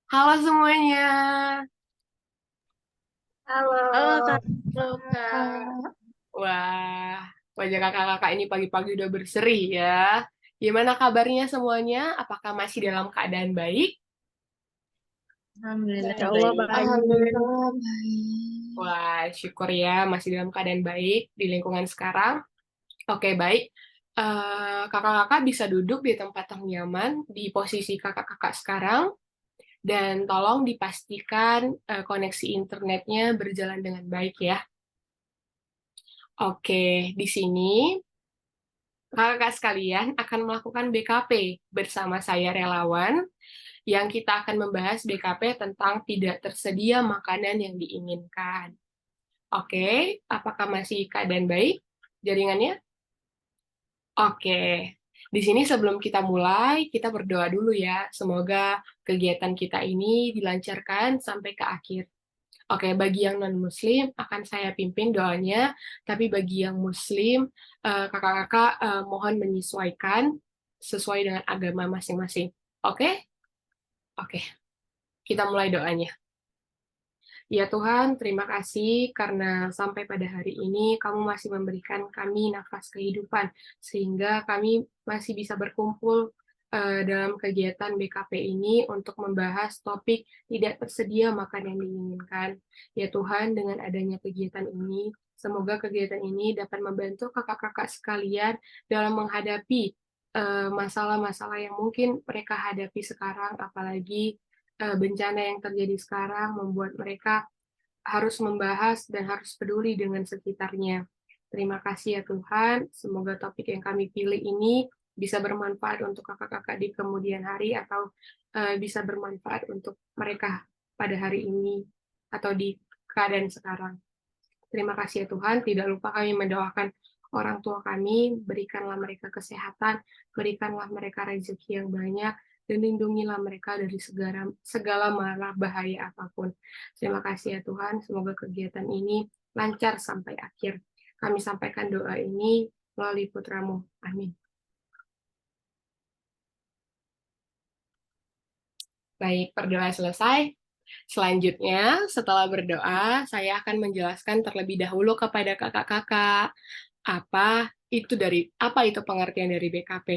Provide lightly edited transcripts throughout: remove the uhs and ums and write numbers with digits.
Halo semuanya. Halo Halo Kak. Kak. Wah, wajah kakak-kakak ini pagi-pagi udah berseri ya. Gimana kabarnya semuanya? Apakah masih dalam keadaan baik? Alhamdulillah Insya Allah baik. baik. Alhamdulillah baik. Wah, syukur ya masih dalam keadaan baik di lingkungan sekarang. Oke, baik. Kakak-kakak bisa duduk di tempat yang nyaman di posisi kakak-kakak sekarang dan tolong dipastikan koneksi internetnya berjalan dengan baik ya. Oke, di sini kakak sekalian akan melakukan BKP bersama saya relawan yang kita akan membahas BKP tentang tidak tersedia makanan yang diinginkan. Oke, apakah masih keadaan baik jaringannya? Oke, di sini sebelum kita mulai, kita berdoa dulu ya. Semoga kegiatan kita ini dilancarkan sampai ke akhir. Oke, bagi yang non-Muslim akan saya pimpin doanya, tapi bagi yang Muslim, kakak-kakak mohon menyesuaikan sesuai dengan agama masing-masing. Oke? Oke, kita mulai doanya. Ya Tuhan, terima kasih karena sampai pada hari ini kamu masih memberikan kami nafas kehidupan, sehingga kami masih bisa berkumpul dalam kegiatan BKP ini untuk membahas topik tidak tersedia makan yang diinginkan. Ya Tuhan, dengan adanya kegiatan ini, semoga kegiatan ini dapat membantu kakak-kakak sekalian dalam menghadapi masalah-masalah yang mungkin mereka hadapi sekarang, apalagi bencana yang terjadi sekarang membuat mereka harus membahas dan harus peduli dengan sekitarnya. Terima kasih ya Tuhan, semoga topik yang kami pilih ini bisa bermanfaat untuk kakak-kakak di kemudian hari atau bisa bermanfaat untuk mereka pada hari ini atau di keadaan sekarang. Terima kasih ya Tuhan, tidak lupa kami mendoakan orang tua kami, berikanlah mereka kesehatan, berikanlah mereka rezeki yang banyak, dan lindungilah mereka dari segala, segala mara bahaya apapun. Terima kasih ya Tuhan, semoga kegiatan ini lancar sampai akhir. Kami sampaikan doa ini melalui putramu. Amin. Baik, berdoa selesai. Selanjutnya, setelah berdoa, saya akan menjelaskan terlebih dahulu kepada kakak-kakak apa itu pengertian dari BKP.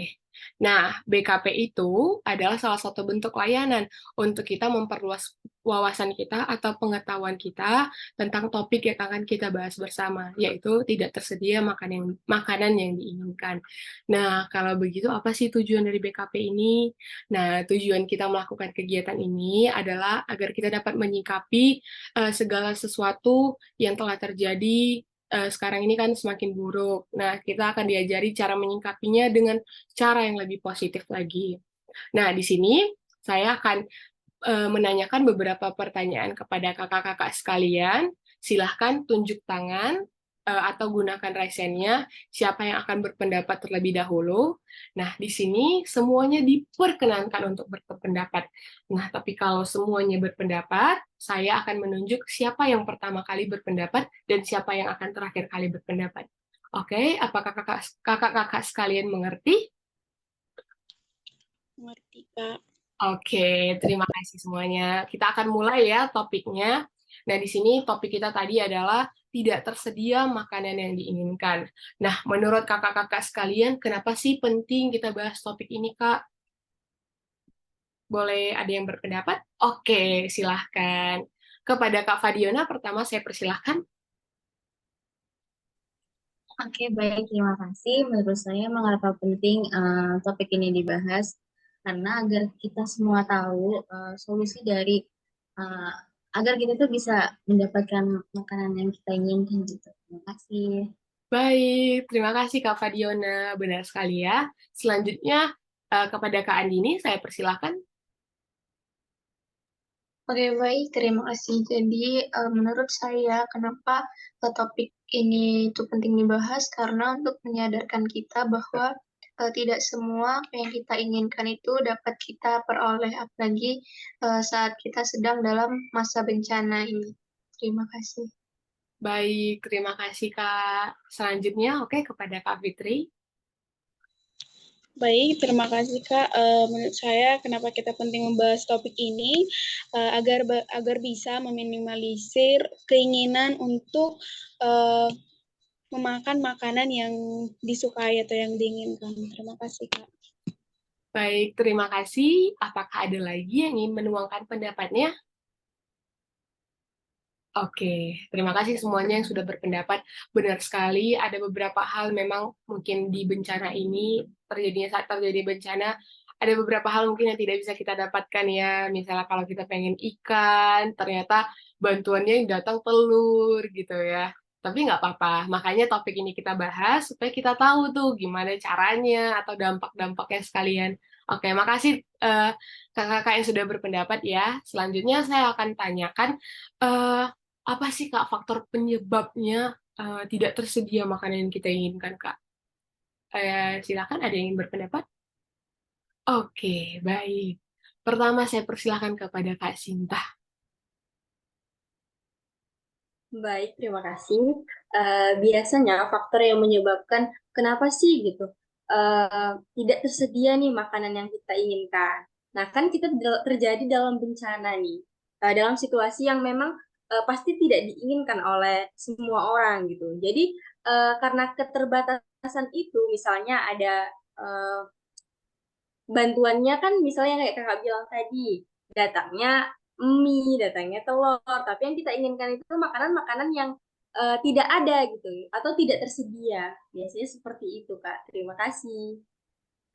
Nah, BKP itu adalah salah satu bentuk layanan untuk kita memperluas wawasan kita atau pengetahuan kita tentang topik yang akan kita bahas bersama, yaitu tidak tersedia makanan yang diinginkan. Nah, kalau begitu apa sih tujuan dari BKP ini? Nah, tujuan kita melakukan kegiatan ini adalah agar kita dapat menyikapi segala sesuatu yang telah terjadi sekarang ini kan semakin buruk. Nah, kita akan diajari cara menyingkapinya dengan cara yang lebih positif lagi. Nah, di sini saya akan menanyakan beberapa pertanyaan kepada kakak-kakak sekalian. Silahkan tunjuk tangan atau gunakan raise hand-nya siapa yang akan berpendapat terlebih dahulu. Nah, di sini semuanya diperkenankan untuk berpendapat. Nah, tapi kalau semuanya berpendapat, saya akan menunjuk siapa yang pertama kali berpendapat dan siapa yang akan terakhir kali berpendapat. Oke, apakah kakak-kakak sekalian mengerti? Ngerti Kak. Oke, terima kasih semuanya. Kita akan mulai ya topiknya. Nah, di sini topik kita tadi adalah tidak tersedia makanan yang diinginkan. Nah, menurut kakak-kakak sekalian, kenapa sih penting kita bahas topik ini, Kak? Boleh ada yang berpendapat? Oke, silahkan. Kepada Kak Fadiona, pertama saya persilahkan. Oke, baik. Terima kasih. Menurut saya mengapa penting topik ini dibahas karena agar kita semua tahu solusi dari eh, agar kita tuh bisa mendapatkan makanan yang kita inginkan gitu. Terima kasih. Baik, terima kasih Kak Fadiona. Benar sekali ya. Selanjutnya, kepada Kak Andini, saya persilahkan. Oke, baik. Terima kasih. Jadi, menurut saya, kenapa topik ini itu penting dibahas? Karena untuk menyadarkan kita bahwa tidak semua yang kita inginkan itu dapat kita peroleh, apalagi saat kita sedang dalam masa bencana ini. Terima kasih. Baik, terima kasih Kak. Selanjutnya, oke, kepada Kak Fitri. Baik, terima kasih Kak. Menurut saya kenapa kita penting membahas topik ini agar bisa meminimalisir keinginan untuk eh, memakan makanan yang disukai atau yang diinginkan. Terima kasih Kak. Baik, terima kasih. Apakah ada lagi yang ingin menuangkan pendapatnya? Oke, terima kasih semuanya yang sudah berpendapat. Benar sekali, ada beberapa hal memang mungkin di bencana ini, saat terjadi bencana, ada beberapa hal mungkin yang tidak bisa kita dapatkan ya. Misalnya kalau kita pengen ikan, ternyata bantuannya yang datang telur gitu ya. Tapi nggak apa-apa, makanya topik ini kita bahas supaya kita tahu tuh gimana caranya atau dampak-dampaknya sekalian. Oke, makasih kakak-kakak yang sudah berpendapat ya. Selanjutnya saya akan tanyakan, eh, apa sih Kak faktor penyebabnya tidak tersedia makanan yang kita inginkan Kak? Silakan ada yang ingin berpendapat? Oke, baik. Pertama saya persilahkan kepada Kak Sinta. Baik, terima kasih. Biasanya faktor yang menyebabkan kenapa sih gitu tidak tersedia nih makanan yang kita inginkan. Nah, kan kita terjadi dalam bencana nih, dalam situasi yang memang pasti tidak diinginkan oleh semua orang gitu. Jadi karena keterbatasan itu, misalnya ada eh, bantuannya kan misalnya kayak kakak bilang tadi, datangnya mie, datangnya telur, tapi yang kita inginkan itu makanan-makanan yang tidak ada gitu, atau tidak tersedia. Biasanya seperti itu, Kak. Terima kasih.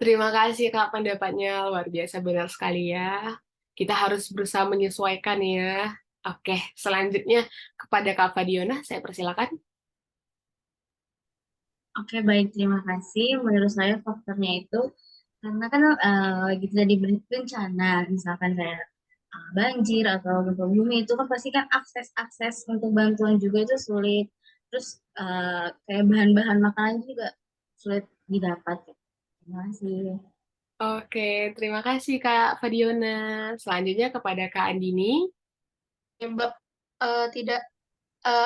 Terima kasih Kak pendapatnya luar biasa benar sekali ya. Kita harus berusaha menyesuaikan ya. Oke, selanjutnya kepada Kak Fadiona saya persilakan. Oke, baik, terima kasih. Menurut saya faktornya itu karena kan lagi terjadi bencana, misalkan kayak banjir atau gempa bumi itu kan pasti kan akses untuk bantuan juga itu sulit. Terus kayak bahan-bahan makanan juga sulit didapat. Terima kasih. Oke, terima kasih Kak Fadiona. Selanjutnya kepada Kak Andini. Penyebab tidak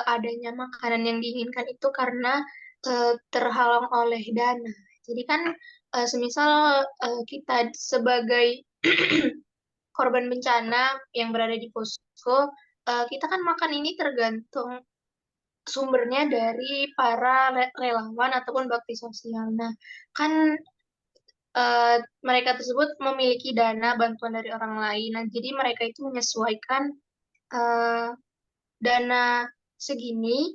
adanya makanan yang diinginkan itu karena terhalang oleh dana. Jadi kan semisal kita sebagai korban bencana yang berada di posko, kita kan makan ini tergantung sumbernya dari para relawan ataupun bakti sosial. Nah, kan mereka tersebut memiliki dana bantuan dari orang lain. Nah, jadi mereka itu menyesuaikan eh, dana segini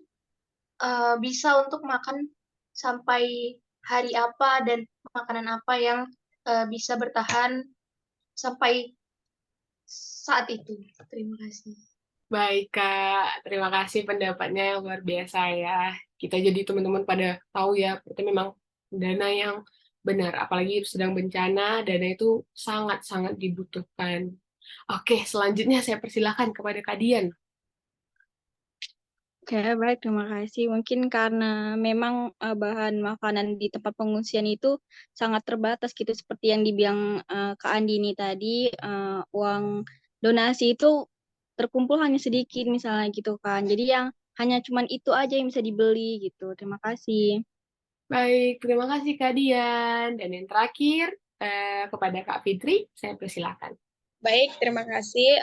bisa untuk makan sampai hari apa dan makanan apa yang bisa bertahan sampai saat itu. Terima kasih. Baik, Kak. Terima kasih pendapatnya yang luar biasa ya. Kita jadi teman-teman pada tahu ya, itu memang dana yang benar. Apalagi sedang bencana, dana itu sangat-sangat dibutuhkan. Oke, selanjutnya saya persilahkan kepada Kak Dian. Oke, baik, terima kasih. Mungkin karena memang bahan makanan di tempat pengungsian itu sangat terbatas gitu, seperti yang dibilang Kak Andini tadi, uang donasi itu terkumpul hanya sedikit misalnya gitu kan. Jadi yang hanya cuman itu aja yang bisa dibeli gitu. Terima kasih. Baik, terima kasih Kak Dian. Dan yang terakhir, kepada Kak Fitri, saya persilahkan. Baik, terima kasih.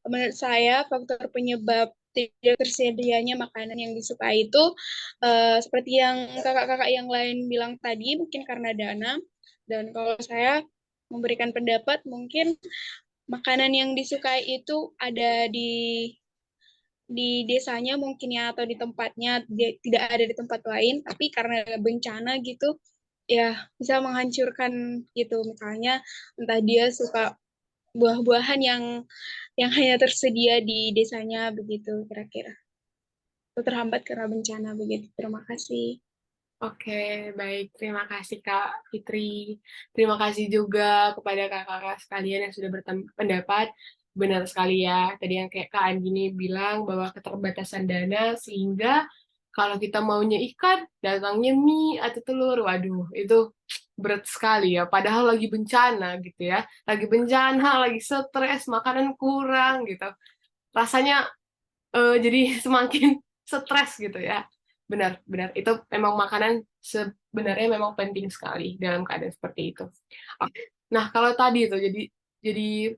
Menurut saya faktor penyebab tidak tersedianya makanan yang disukai itu seperti yang kakak-kakak yang lain bilang tadi, mungkin karena dana. Dan kalau saya memberikan pendapat, mungkin makanan yang disukai itu ada di desanya mungkin ya, atau di tempatnya, tidak ada di tempat lain, tapi karena bencana gitu ya bisa menghancurkan gitu. Misalnya entah dia suka buah-buahan yang hanya tersedia di desanya begitu kira-kira. Itu terhambat karena bencana begitu. Terima kasih. Oke, baik. Terima kasih Kak Fitri. Terima kasih juga kepada kakak-kakak sekalian yang sudah berpendapat. Benar sekali ya, tadi yang kayak Kak Andini bilang bahwa keterbatasan dana sehingga kalau kita maunya ikan, datangnya mie atau telur. Waduh, itu berat sekali ya. Padahal lagi bencana gitu ya. Lagi bencana, lagi stres, makanan kurang gitu. Rasanya jadi semakin stres gitu ya. Benar. Itu memang makanan sebenarnya memang penting sekali dalam keadaan seperti itu. Oke. Nah, kalau tadi itu jadi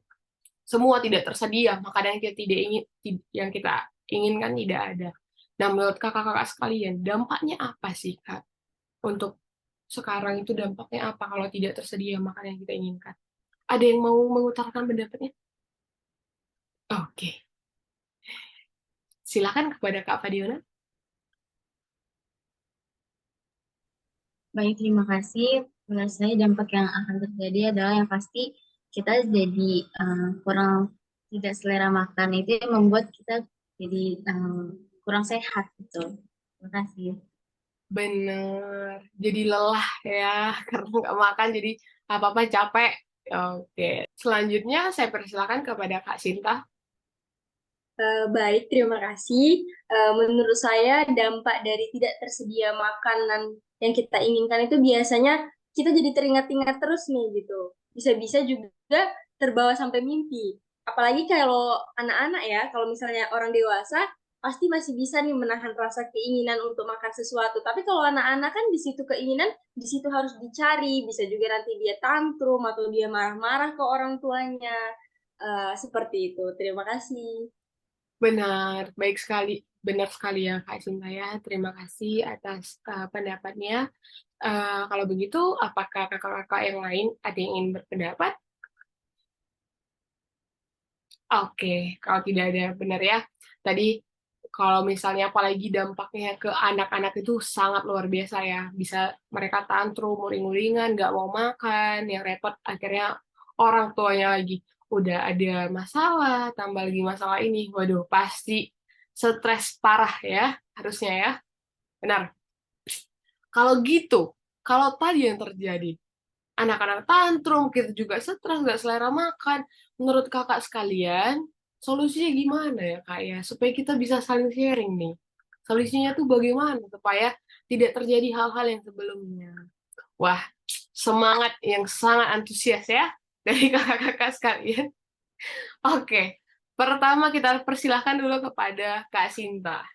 semua tidak tersedia, makanan yang kita tidak ingin yang kita inginkan tidak ada. Nah, menurut kakak-kakak sekalian, dampaknya apa sih, Kak? Untuk sekarang itu dampaknya apa kalau tidak tersedia makanan yang kita inginkan? Ada yang mau mengutarakan pendapatnya? Oke, silakan kepada Kak Fadiona. Baik, terima kasih. Menurut saya dampak yang akan terjadi adalah yang pasti kita jadi kurang tidak selera makan itu yang membuat kita jadi kurang sehat gitu. Terima kasih. Bener, jadi lelah ya karena nggak makan, jadi apa-apa capek. Oke, selanjutnya saya persilakan kepada Kak Sinta. Baik, terima kasih. Menurut saya dampak dari tidak tersedia makanan yang kita inginkan itu biasanya kita jadi teringat-ingat terus nih gitu. Bisa-bisa juga terbawa sampai mimpi. Apalagi kalau anak-anak ya, kalau misalnya orang dewasa pasti masih bisa nih menahan rasa keinginan untuk makan sesuatu. Tapi kalau anak-anak kan di situ keinginan, di situ harus dicari. Bisa juga nanti dia tantrum atau dia marah-marah ke orang tuanya. Seperti itu. Terima kasih. Benar, baik sekali, benar sekali ya Kak Sinta ya. Terima kasih atas pendapatnya. Kalau begitu, apakah kakak-kakak yang lain ada yang ingin berpendapat? Oke, kalau tidak ada, benar ya. Tadi kalau misalnya apalagi dampaknya ke anak-anak itu sangat luar biasa ya. Bisa mereka tantrum, uring-uringan, nggak mau makan, yang repot akhirnya orang tuanya lagi. Udah ada masalah, tambah lagi masalah ini. Waduh, pasti stres parah ya, harusnya ya. Benar. Kalau gitu, kalau tadi yang terjadi, anak-anak tantrum, kita juga stres, nggak selera makan. Menurut kakak sekalian, solusinya gimana ya kak ya? Supaya kita bisa saling sharing nih. Solusinya tuh bagaimana supaya tidak terjadi hal-hal yang sebelumnya. Wah, semangat yang sangat antusias ya dari kakak-kakak sekalian. Oke, pertama kita persilahkan dulu kepada Kak Sinta.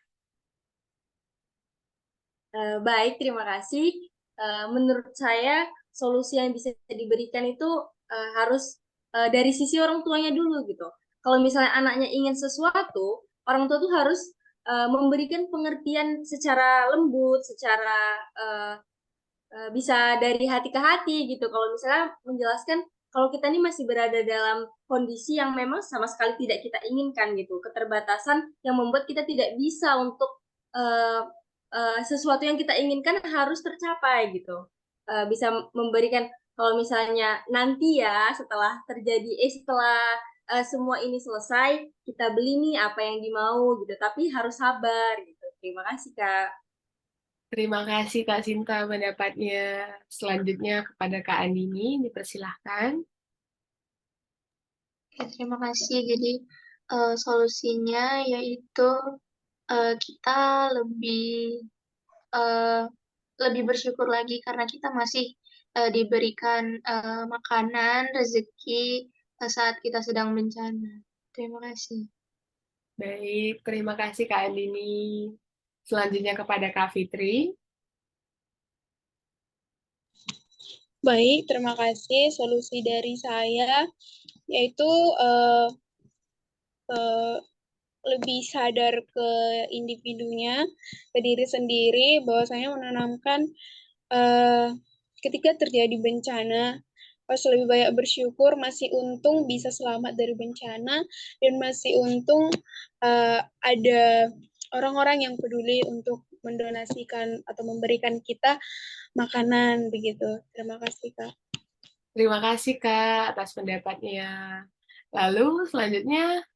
Baik, terima kasih. Menurut saya, solusi yang bisa diberikan itu harus dari sisi orang tuanya dulu gitu. Kalau misalnya anaknya ingin sesuatu, orang tua tuh harus memberikan pengertian secara lembut, secara eh, bisa dari hati ke hati gitu. Kalau misalnya menjelaskan kalau kita ini masih berada dalam kondisi yang memang sama sekali tidak kita inginkan gitu, keterbatasan yang membuat kita tidak bisa untuk uh, sesuatu yang kita inginkan harus tercapai gitu. Bisa memberikan kalau misalnya nanti ya setelah semua ini selesai kita beli nih apa yang dimau gitu, tapi harus sabar gitu. Terima kasih Kak. Terima kasih Kak Sinta pendapatnya. Selanjutnya kepada Kak Andini, dipersilahkan. Oke, terima kasih. Jadi solusinya yaitu kita lebih eh, lebih bersyukur lagi karena kita masih diberikan makanan, rezeki saat kita sedang bencana. Terima kasih. Baik, terima kasih Kak Andini. Selanjutnya kepada Kak Fitri. Baik, terima kasih. Solusi dari saya yaitu eh, eh, lebih sadar ke individunya, ke diri sendiri, bahwasanya menanamkan eh, ketika terjadi bencana, harus lebih banyak bersyukur, masih untung bisa selamat dari bencana, dan masih untung ada orang-orang yang peduli untuk mendonasikan atau memberikan kita makanan begitu. Terima kasih, Kak. Terima kasih Kak atas pendapatnya. Lalu selanjutnya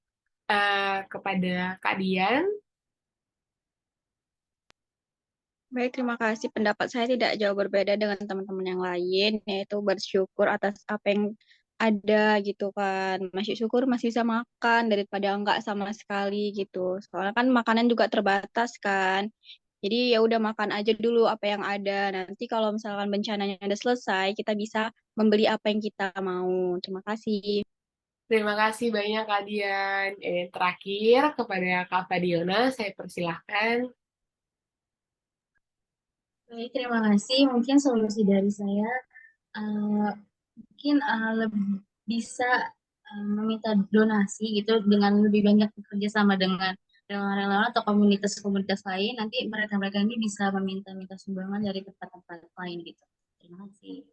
kepada Kak Dian. Baik, terima kasih. Pendapat saya tidak jauh berbeda dengan teman-teman yang lain, yaitu bersyukur atas apa yang ada gitu kan. Masih syukur masih bisa makan daripada enggak sama sekali gitu. Soalnya kan makanan juga terbatas kan. Jadi ya udah makan aja dulu apa yang ada. Nanti kalau misalkan bencananya udah selesai, kita bisa membeli apa yang kita mau. Terima kasih. Terima kasih banyak Kak Dian. Terakhir kepada Kak Fadiona, saya persilahkan. Baik, terima kasih. Mungkin solusi dari saya mungkin lebih bisa meminta donasi gitu dengan lebih banyak bekerja sama dengan relawan-relawan atau komunitas-komunitas lain. Nanti mereka-mereka ini bisa meminta-minta sumbangan dari tempat-tempat lain gitu. Terima kasih.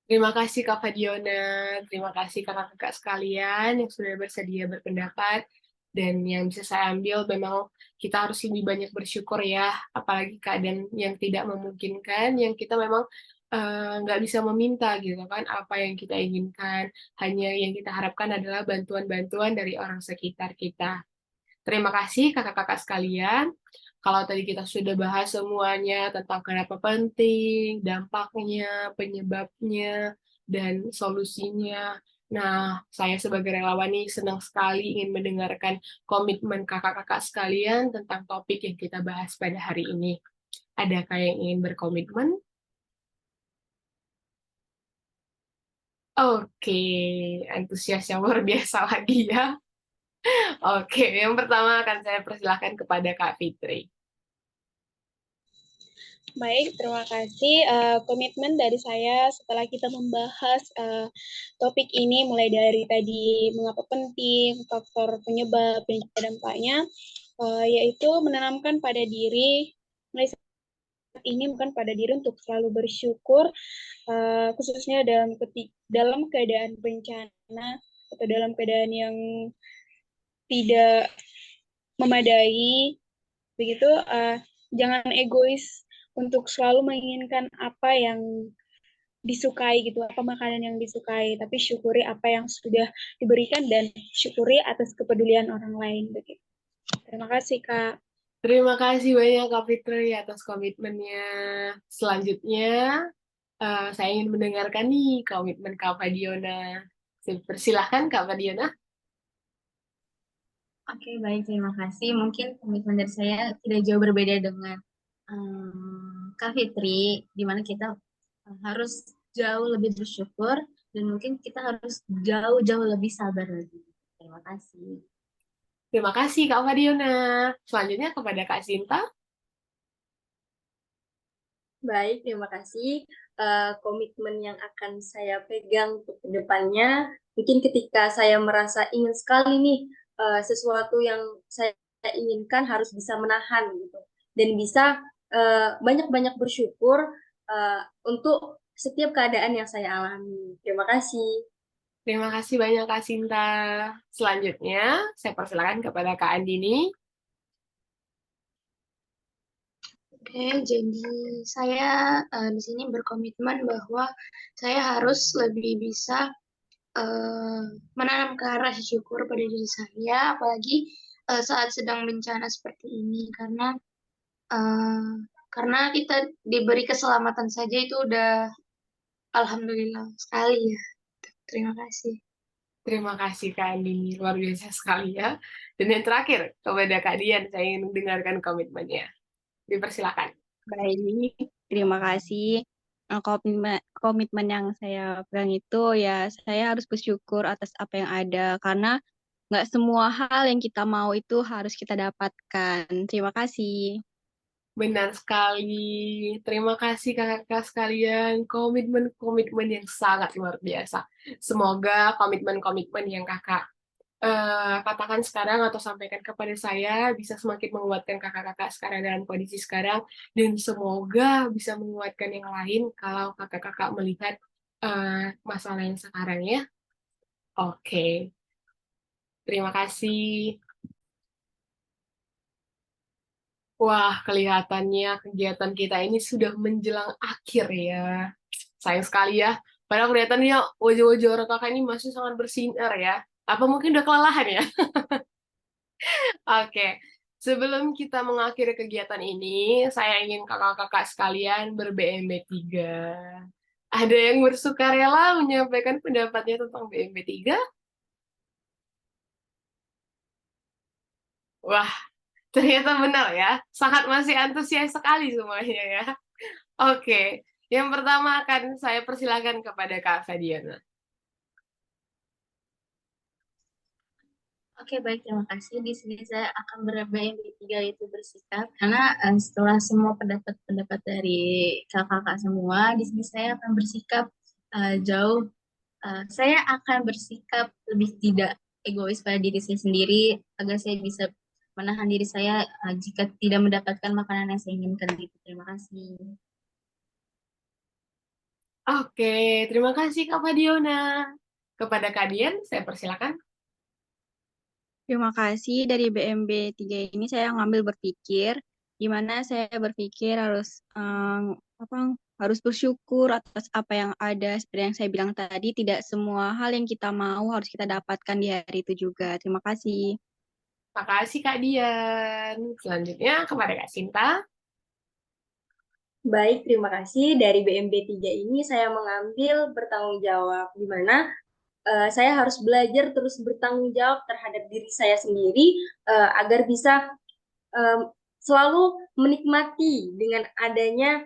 Terima kasih Kak Fadiona, terima kasih kakak-kakak sekalian yang sudah bersedia berpendapat. Dan yang bisa saya ambil memang kita harus lebih banyak bersyukur ya, apalagi keadaan yang tidak memungkinkan, yang kita memang nggak bisa meminta gitu kan, apa yang kita inginkan. Hanya yang kita harapkan adalah bantuan-bantuan dari orang sekitar kita. Terima kasih kakak-kakak sekalian. Kalau tadi kita sudah bahas semuanya tentang kenapa penting, dampaknya, penyebabnya, dan solusinya. Nah, saya sebagai relawan nih senang sekali ingin mendengarkan komitmen kakak-kakak sekalian tentang topik yang kita bahas pada hari ini. Adakah yang ingin berkomitmen? Oke, antusias yang luar biasa lagi ya. Oke, yang pertama akan saya persilahkan kepada Kak Fitri. Baik, terima kasih. Komitmen dari saya setelah kita membahas topik ini, mulai dari tadi mengapa penting, faktor penyebab, dan juga dampaknya, yaitu menanamkan pada diri, mulai saat ini bukan pada diri untuk selalu bersyukur, khususnya dalam keadaan bencana atau dalam keadaan yang tidak memadai, begitu. Jangan egois untuk selalu menginginkan apa yang disukai gitu, apa makanan yang disukai, tapi syukuri apa yang sudah diberikan dan syukuri atas kepedulian orang lain begitu. Terima kasih, Kak. Terima kasih banyak Kak Fitri atas komitmennya. Selanjutnya, saya ingin mendengarkan nih komitmen Kak Fadiona. Persilahkan Kak Fadiona. Oke, baik. Terima kasih. Mungkin komitmen dari saya tidak jauh berbeda dengan Kak Fitri, di mana kita harus jauh lebih bersyukur dan mungkin kita harus jauh-jauh lebih sabar lagi. Terima kasih. Terima kasih Kak Fadiona. Selanjutnya kepada Kak Sinta. Baik, terima kasih. Komitmen yang akan saya pegang untuk kedepannya, mungkin ketika saya merasa ingin sekali nih sesuatu yang saya inginkan harus bisa menahan gitu, dan bisa banyak-banyak bersyukur untuk setiap keadaan yang saya alami. Terima kasih. Terima kasih banyak Kak Sinta. Selanjutnya, saya persilakan kepada Kak Andini. Oke, jadi saya di sini berkomitmen bahwa saya harus lebih bisa menanamkan rasa syukur pada diri saya, apalagi saat sedang bencana seperti ini, eh, karena kita diberi keselamatan saja itu udah alhamdulillah sekali ya. Terima kasih. Terima kasih Kak Andini, luar biasa sekali ya. Dan yang terakhir, kepada Kak Dian, saya ingin mendengarkan komitmennya. Dipersilakan. Baik, terima kasih. Komitmen yang saya pegang itu ya saya harus bersyukur atas apa yang ada karena nggak semua hal yang kita mau itu harus kita dapatkan. Terima kasih. Benar sekali. Terima kasih kakak-kakak sekalian. Komitmen-komitmen yang sangat luar biasa. Semoga komitmen-komitmen yang kakak katakan sekarang atau sampaikan kepada saya bisa semakin menguatkan kakak-kakak sekarang dalam kondisi sekarang. Dan semoga bisa menguatkan yang lain kalau kakak-kakak melihat masalah yang sekarang ya. Oke. Terima kasih. Wah, kelihatannya kegiatan kita ini sudah menjelang akhir ya. Sayang sekali ya. Padahal kelihatannya wajah-wajah orang kakak ini masih sangat bersinar ya. Apa mungkin udah kelelahan ya? Oke. Sebelum kita mengakhiri kegiatan ini, saya ingin kakak-kakak sekalian ber-BMB 3. Ada yang bersukarela menyampaikan pendapatnya tentang BMB 3? Wah, ternyata benar ya. Sangat masih antusias sekali semuanya ya. Oke, yang pertama akan saya persilakan kepada Kak Fadiana. Oke, baik, terima kasih. Di sini saya akan BMB3 itu bersikap karena setelah semua pendapat-pendapat dari kakak-kakak semua, di sini saya akan bersikap jauh. Saya akan bersikap lebih tidak egois pada diri saya sendiri agar saya bisa menahan diri saya jika tidak mendapatkan makanan yang saya inginkan gitu. Terima kasih. Oke, terima kasih Kak Fadiona. Kepada Kak Dian, saya persilakan. Terima kasih dari BMB3 ini saya ngambil berpikir, di mana saya berpikir harus bersyukur atas apa yang ada. Seperti yang saya bilang tadi, tidak semua hal yang kita mau harus kita dapatkan di hari itu juga. Terima kasih. Makasih Kak Dian. Selanjutnya kepada Kak Sinta. Baik, terima kasih. Dari BMB3 ini saya mengambil bertanggung jawab, di mana saya harus belajar terus bertanggung jawab terhadap diri saya sendiri agar bisa selalu menikmati dengan adanya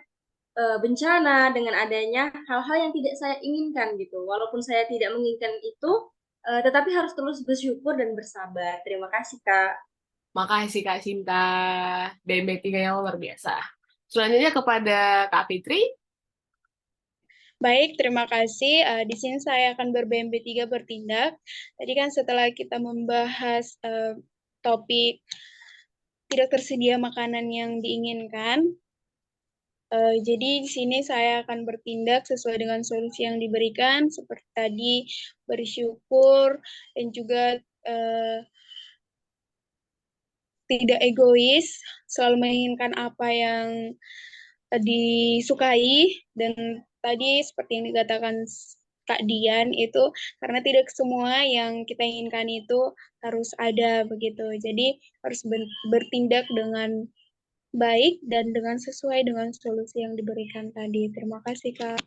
bencana, dengan adanya hal-hal yang tidak saya inginkan gitu. Walaupun saya tidak menginginkan itu, tetapi harus terus bersyukur dan bersabar. Terima kasih, Kak. Makasih Kak Sinta. BMB3 yang luar biasa. Selanjutnya kepada Kak Fitri. Baik, terima kasih. Di sini saya akan BMB3 bertindak. Tadi kan setelah kita membahas topik tidak tersedia makanan yang diinginkan, jadi di sini saya akan bertindak sesuai dengan solusi yang diberikan, seperti tadi bersyukur dan juga tidak egois, selalu menginginkan apa yang disukai, dan tadi seperti yang dikatakan Kak Dian itu karena tidak semua yang kita inginkan itu harus ada begitu. Jadi harus bertindak dengan baik dan dengan sesuai dengan solusi yang diberikan tadi. Terima kasih, Kak.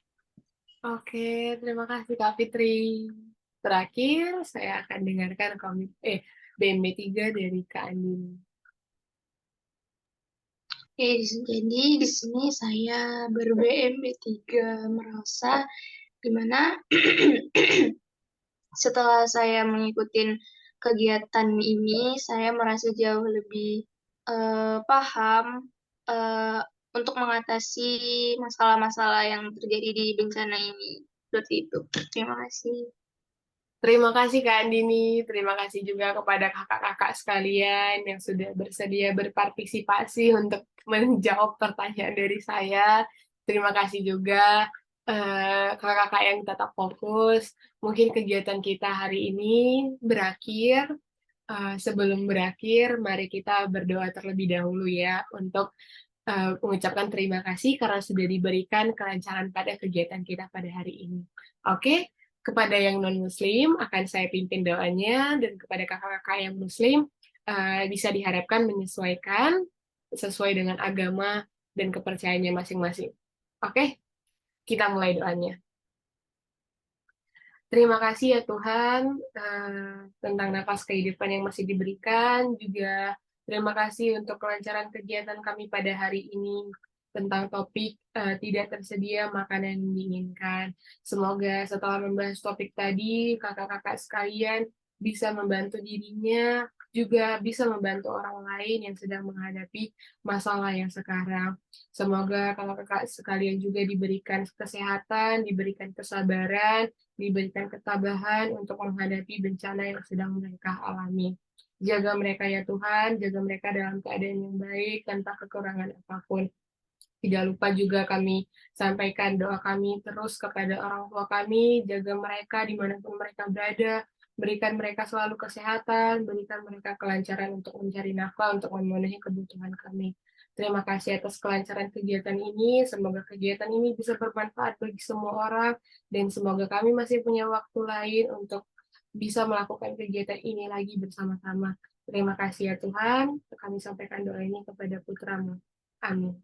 Oke, terima kasih Kak Fitri. Terakhir, saya akan dengarkan BMB3 dari Kak Andini. Oke, jadi di sini saya BMB3 merasa dimana setelah saya mengikuti kegiatan ini, saya merasa jauh lebih paham untuk mengatasi masalah-masalah yang terjadi di bencana ini. Seperti itu. Terima kasih. Terima kasih Kak Andini, terima kasih juga kepada kakak-kakak sekalian yang sudah bersedia berpartisipasi untuk menjawab pertanyaan dari saya. Terima kasih juga kakak-kakak yang tetap fokus. Mungkin kegiatan kita hari ini berakhir. Sebelum berakhir, mari kita berdoa terlebih dahulu ya untuk mengucapkan terima kasih karena sudah diberikan kelancaran pada kegiatan kita pada hari ini. Oke, kepada yang non-Muslim akan saya pimpin doanya, dan kepada kakak-kakak yang Muslim bisa diharapkan menyesuaikan sesuai dengan agama dan kepercayaannya masing-masing. Oke, kita mulai doanya. Terima kasih ya Tuhan tentang nafas kehidupan yang masih diberikan, juga terima kasih untuk kelancaran kegiatan kami pada hari ini tentang topik tidak tersedia makanan yang diinginkan. Semoga setelah membahas topik tadi, kakak-kakak sekalian bisa membantu dirinya, juga bisa membantu orang lain yang sedang menghadapi masalah yang sekarang. Semoga kakak-kakak sekalian juga diberikan kesehatan, diberikan kesabaran, diberikan ketabahan untuk menghadapi bencana yang sedang mereka alami. Jaga mereka ya Tuhan, jaga mereka dalam keadaan yang baik, tanpa kekurangan apapun. Tidak lupa juga kami sampaikan doa kami terus kepada orang tua kami, jaga mereka dimanapun mereka berada, berikan mereka selalu kesehatan, berikan mereka kelancaran untuk mencari nafkah, untuk memenuhi kebutuhan kami. Terima kasih atas kelancaran kegiatan ini, semoga kegiatan ini bisa bermanfaat bagi semua orang, dan semoga kami masih punya waktu lain untuk bisa melakukan kegiatan ini lagi bersama-sama. Terima kasih ya Tuhan, kami sampaikan doa ini kepada putramu. Amin.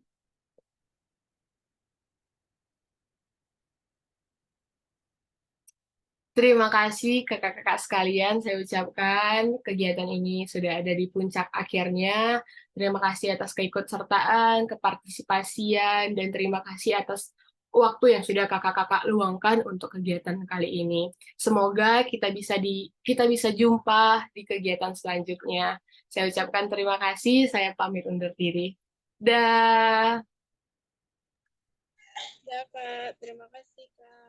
Terima kasih kakak-kakak sekalian, saya ucapkan kegiatan ini sudah ada di puncak akhirnya. Terima kasih atas keikutsertaan, kepartisipasian, dan terima kasih atas waktu yang sudah kakak-kakak luangkan untuk kegiatan kali ini. Semoga kita bisa jumpa di kegiatan selanjutnya. Saya ucapkan terima kasih, saya pamit undur diri. Dah. Ya, Kak. Terima kasih, Kak.